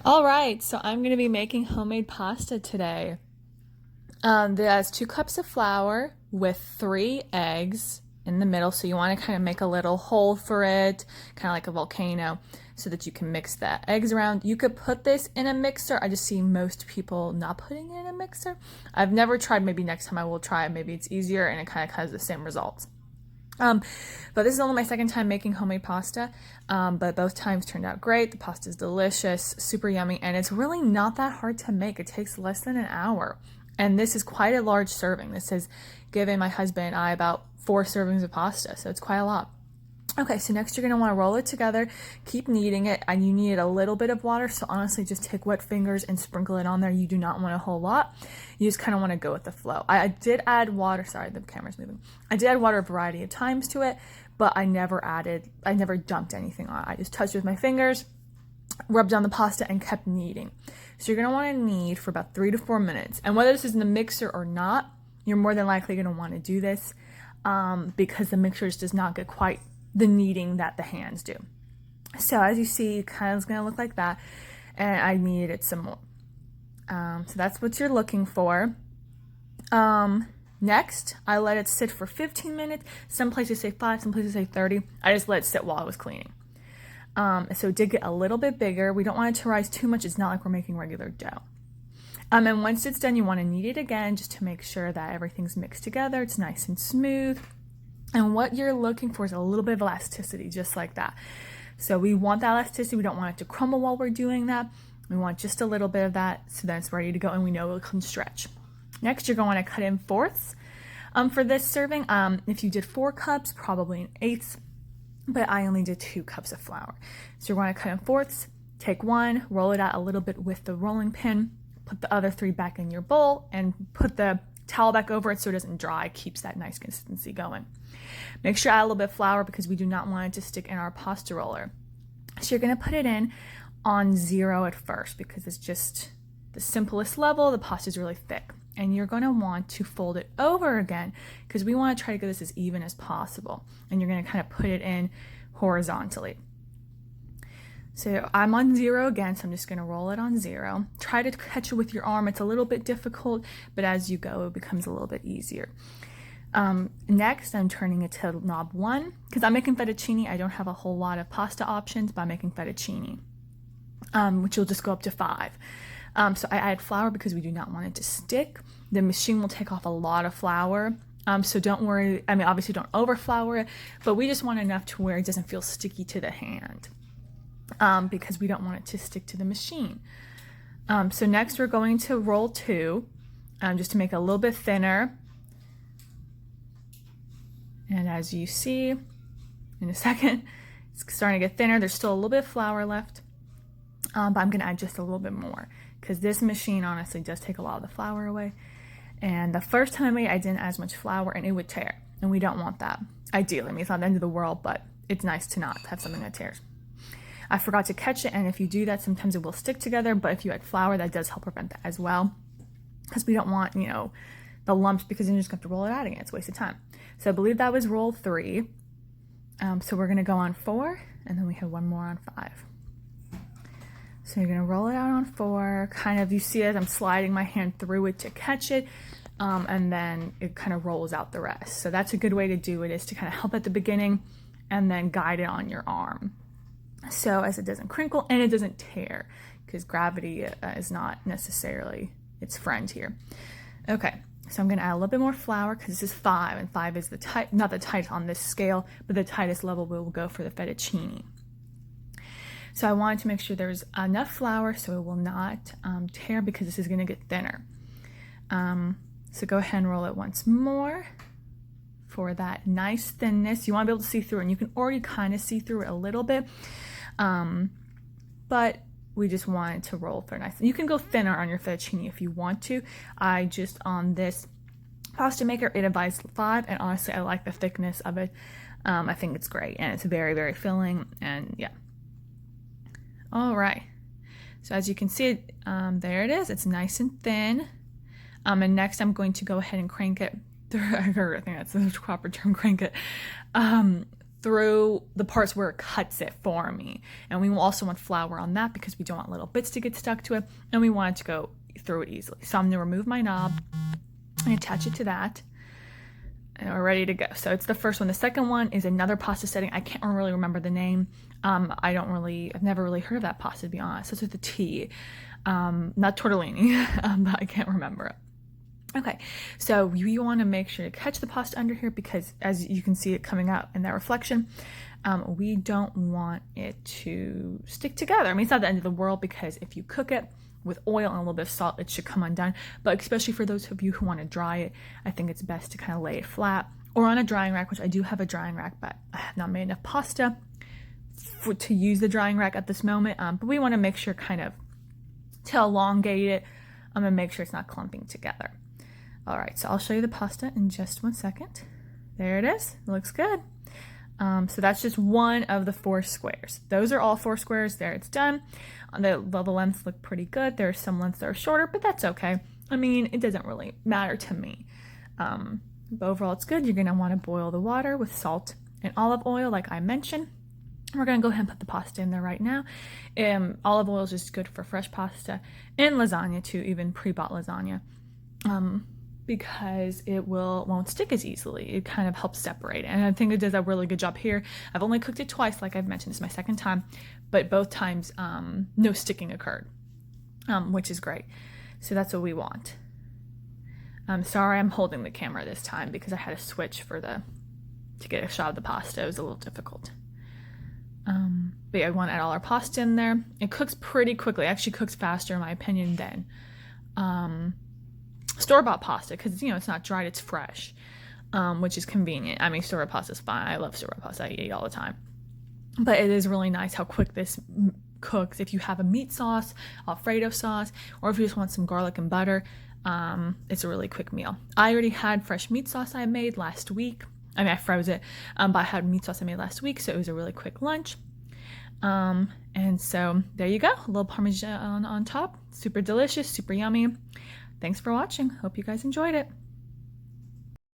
All right, so I'm going to be making homemade pasta today. There's 2 cups of flour with 3 eggs in the middle. So you want to kind of make a little hole for it, kind of like a volcano, so that you can mix the eggs around. You could put this in a mixer. I just see most people not putting it in a mixer. I've never tried. Maybe next time I will try. Maybe it's easier and it kind of has the same results. But this is only my second time making homemade pasta, but both times turned out great. The pasta is delicious, super yummy, and it's really not that hard to make. It takes less than an hour. And this is quite a large serving. This has given my husband and I about 4 servings of pasta, so it's quite a lot. Okay, so next you're going to want to roll it together, keep kneading it, and you need a little bit of water, so honestly just take wet fingers and sprinkle it on there. You do not want a whole lot. You just kind of want to go with the flow. I did add water, sorry, the camera's moving. I did add water a variety of times to it, but I never dumped anything on it. I just touched with my fingers, rubbed on the pasta, and kept kneading. So you're going to want to knead for about 3 to 4 minutes. And whether this is in the mixer or not, you're more than likely going to want to do this because the mixer just does not get quite the kneading that the hands do. So as you see, it kind of is going to look like that, and I kneaded it some more. So that's what you're looking for. Next, I let it sit for 15 minutes. Some places say 5, some places say 30. I just let it sit while I was cleaning. So it did get a little bit bigger. We don't want it to rise too much. It's not like we're making regular dough. And once it's done, you want to knead it again just to make sure that everything's mixed together. It's nice and smooth. And what you're looking for is a little bit of elasticity, just like that. So we want that elasticity. We don't want it to crumble while we're doing that. We want just a little bit of that so that it's ready to go and we know it can stretch. Next, you're going to cut in fourths. For this serving, if you did 4 cups, probably an eighth, but I only did 2 cups of flour. So you're going to cut in fourths, take 1, roll it out a little bit with the rolling pin, put the other 3 back in your bowl, and put the towel back over it so it doesn't dry, keeps that nice consistency going. Make sure you add a little bit of flour because we do not want it to stick in our pasta roller. So you're going to put it in on 0 at first because it's just the simplest level. The pasta is really thick. And you're going to want to fold it over again because we want to try to get this as even as possible. And you're going to kind of put it in horizontally. So I'm on 0 again, so I'm just going to roll it on 0. Try to catch it with your arm. It's a little bit difficult, but as you go, it becomes a little bit easier. Next, I'm turning it to knob 1 because I'm making fettuccine. I don't have a whole lot of pasta options, but I'm making fettuccine, which will just go up to 5. So I add flour because we do not want it to stick. The machine will take off a lot of flour. So don't worry. I mean, obviously don't over flour it, but we just want enough to where it doesn't feel sticky to the hand. Because we don't want it to stick to the machine. So next we're going to roll 2, just to make it a little bit thinner. And as you see in a second, it's starting to get thinner. There's still a little bit of flour left, but I'm going to add just a little bit more because this machine honestly does take a lot of the flour away. And the first time I made it, I didn't add as much flour and it would tear, and we don't want that. Ideally, I mean, it's not the end of the world, but it's nice to not have something that tears. I forgot to catch it, and if you do that, sometimes it will stick together, but if you add flour, that does help prevent that as well, because we don't want, the lumps, because then you're just going to have to roll it out again. It's a waste of time. So I believe that was roll 3. So we're going to go on 4, and then we have 1 more on 5. So you're going to roll it out on 4, kind of, you see as I'm sliding my hand through it to catch it, and then it kind of rolls out the rest. So that's a good way to do it, is to kind of help at the beginning, and then guide it on your arm. So as it doesn't crinkle and it doesn't tear, because gravity is not necessarily its friend here. Okay, so I'm going to add a little bit more flour because this is 5, and 5 is not the tightest on this scale, but the tightest level we will go for the fettuccine. So I wanted to make sure there's enough flour so it will not tear, because this is going to get thinner. So go ahead and roll it once more for that nice thinness. You want to be able to see through it, and you can already kind of see through it a little bit. But we just want it to roll for nice. You can go thinner on your fettuccine if you want to. I just, on this pasta maker, it advised 5, and honestly, I like the thickness of it. I think it's great, and it's very, very filling, and yeah. All right. So as you can see, there it is. It's nice and thin. And next I'm going to go ahead and crank it through, I think that's the proper term, crank it, through the parts where it cuts it for me. And we also want flour on that because we don't want little bits to get stuck to it, and we want it to go through it easily. So I'm going to remove my knob and attach it to that. And we're ready to go. So it's the first one. The second one is another pasta setting. I can't really remember the name. I've never really heard of that pasta, to be honest. It's with a T. Not tortellini, but I can't remember it. Okay, so we want to make sure to catch the pasta under here because as you can see it coming out in that reflection, we don't want it to stick together. I mean, it's not the end of the world because if you cook it with oil and a little bit of salt, it should come undone. But especially for those of you who want to dry it, I think it's best to kind of lay it flat or on a drying rack, which I do have a drying rack, but I have not made enough pasta to use the drying rack at this moment. But we want to make sure kind of to elongate it and make sure it's not clumping together. All right, so I'll show you the pasta in just 1 second. There it is. It looks good. So that's just one of the 4 squares. Those are all 4 squares. There, it's done. The lengths look pretty good. There are some lengths that are shorter, but that's okay. I mean, it doesn't really matter to me. But overall, it's good. You're going to want to boil the water with salt and olive oil, like I mentioned. We're going to go ahead and put the pasta in there right now. Olive oil is just good for fresh pasta and lasagna too, even pre-bought lasagna. Because it won't stick as easily. It kind of helps separate it. And I think it does a really good job here. I've only cooked it twice, like I've mentioned. This is my second time, but both times no sticking occurred, which is great. So that's what we want. I'm sorry I'm holding the camera this time because I had to switch to get a shot of the pasta. It was a little difficult. But yeah, I want to add all our pasta in there. It cooks pretty quickly. It actually cooks faster, in my opinion, than store-bought pasta because it's not dried, it's fresh, which is convenient. I mean, store-bought pasta is fine. I love store-bought pasta. I eat all the time, but it is really nice how quick this cooks. If you have a meat sauce, Alfredo sauce, or if you just want some garlic and butter, it's a really quick meal. I already had fresh meat sauce I made last week. I mean, I froze it, but I had meat sauce I made last week, so it was a really quick lunch. And so there you go, a little Parmesan on top. Super delicious, super yummy. Thanks for watching. Hope you guys enjoyed it.